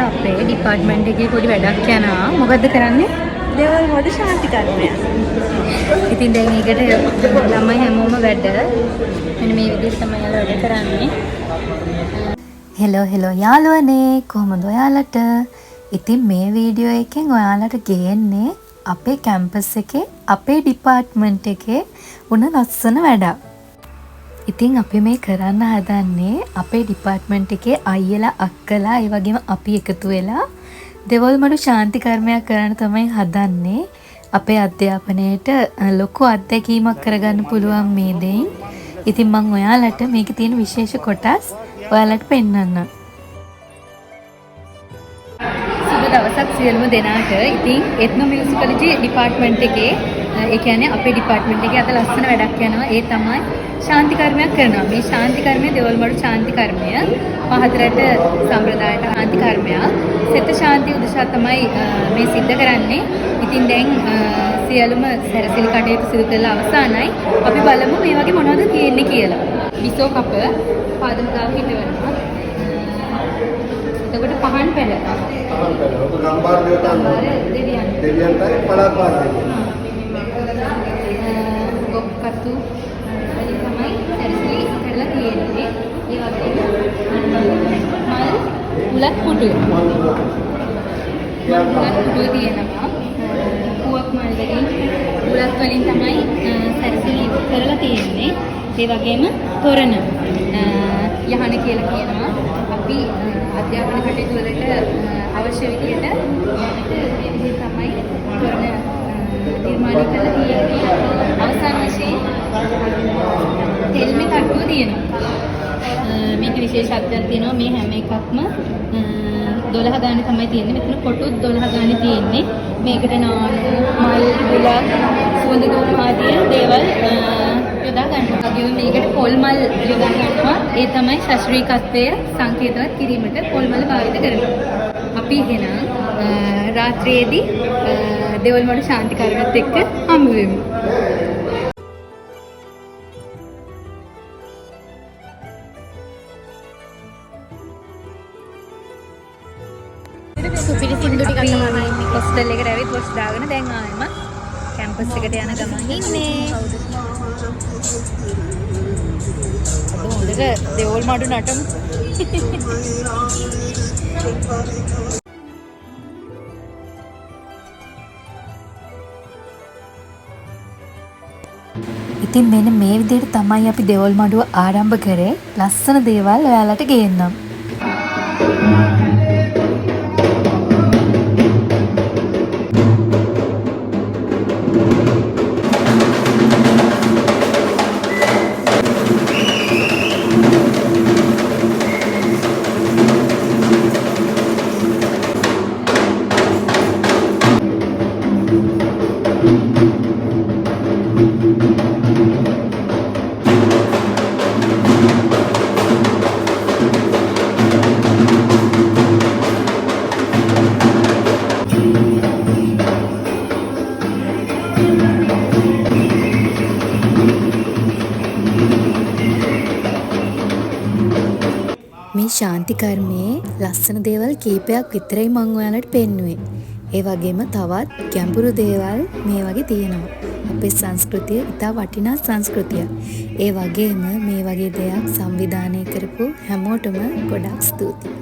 අපේ ඩිපාර්ට්මන්ට් එකේ පොඩි වැඩක් යනවා. මොකද්ද කරන්නේ? දේවල් වලට ශාන්ති කර්මය. ඉතින් දැන් ඒකට ළමයි හැමෝම වැඩ. මෙන්න මේ විදිහට තමයි යාළුවා වැඩ කරන්නේ. හෙලෝ යාළුවනේ, කොහමද ඔයාලට? ඉතින් මේ වීඩියෝ එකෙන් ඔයාලට ගේන්නේ අපේ කැම්පස් එකේ අපේ ඩිපාර්ට්මන්ට් එකේ වුණ ලස්සන වැඩක්. ඉතින් අපි මේ කරන්න හදන්නේ අපේ ඩිපාර්ට්මන්ට් එකේ අයියලා අක්කලා ඒ වගේම අපි එකතු වෙලා දෙවොල්මඩු ශාන්ති කර්මයක් කරන්න තමයි හදන්නේ. අපේ අධ්‍යාපනයේට ලොකු අත්දැකීමක් කරගන්න පුළුවන් මේ දෙයින්. ඉතින් මම ඔයාලට මේකේ තියෙන විශේෂ කොටස් ඔයාලට පෙන්වන්නම්. සුබ දවසක් සියලුම දෙනාට. ඉතින් එත්නෝ මියුසිකොලොජි ඩිපාර්ට්මන්ට් එකේ ඒ කියන්නේ අපේ ඩිපාර්ට්මන්ට් එකේ අද ලස්සන වැඩක් යනවා. ඒ තමයි ශාන්ති කර්මයක් කරනවා. මේ ශාන්ති කර්මය දෙවොල්මඩු ශාන්ති කර්මය පහතරට සම්ප්‍රදායට ශාන්ති කර්මයක්. සෙත ශාන්ති උදෙසා තමයි මේ සිද්ධ කරන්නේ. ඉතින් දැන් සියලුම සැරසිලි කටයුතු සිදු කරලා අවසానයි. අපි බලමු මේ වගේ මොනවද තියෙන්නේ කියලා. විසෝ කප පාදම ගාව හිටවනවා. එතකොට පහන් පැල. ඔබ ගම්බාර දෙවියන්ටයි පළාත් වාසය. ගොක්කතු වලින් තමයි සැරසිලි කරලා තියෙන්නේ. ඒ වගේම මල් උලත් පුටු. උලත් පුටු තියෙනවා. කුවක් මල් වලින් උලත් වලින් තමයි සැරසිලි කරලා තියෙන්නේ. ඒ වගේම තොරණ යහන කියලා කියනවා. අපි අධ්‍යාපන කටයුතු වලට අවශ්‍ය විදිහට මේ විදිහට තමයි තොරණ නිර්මාණය කරලා තියෙන්නේ. අවසාන වශයෙන් තෙල්මේ කට්ටුව තියෙනවා. මේක විශේෂත්වයක් තියෙනවා. මේ හැම එකක්ම 12 ගානේ තමයි තියෙන්නේ. මෙතන කොටුත් 12 ගානේ තියෙන්නේ. මේකට නානු, මල්, ගුලක්, සුවඳ දුම් ආදී දේවල් යොදා ගන්නවා. ඒ මේකට පොල් මල් යොදා ගන්නවා. ඒ තමයි ශාස්ත්‍රීයත්වය සංකේතවත් කිරීමට පොල් මල් භාවිත කරනවා. අපි එහෙනම් රාත්‍රියේදී දෙවොල්මඩු ශාන්ති කර්මයත් එක්ක හමු වෙමු. සුපිරි සින්දු ටිකක් තමයි හොස්ටල් එකට ඇවිත් වොච් දාගෙන දැන් ආයෙම කැම්පස් එකට යන ගමන් ඉන්නේ. අද හොඳට දෙවොල්මඩු නටමු. ඉතින් මෙන්න මේ විදිහට තමයි අපි දෙවොල්මඩුව ආරම්භ කරේ. ලස්සන දේවල් ඔයාලට ගේන්නම්. මේ ශාන්ති කර්මයේ ලස්සන දේවල් කීපයක් විතරයි මම ඔයාලට පෙන්නුවේ. ඒ වගේම තවත් ගැඹුරු දේවල් මේ වගේ තියෙනවා. අපේ සංස්කෘතිය ඉතා වටිනා සංස්කෘතියක්. ඒ වගේම මේ වගේ දෙයක් සංවිධානය කරපු හැමෝටම ගොඩක් ස්තුතියි.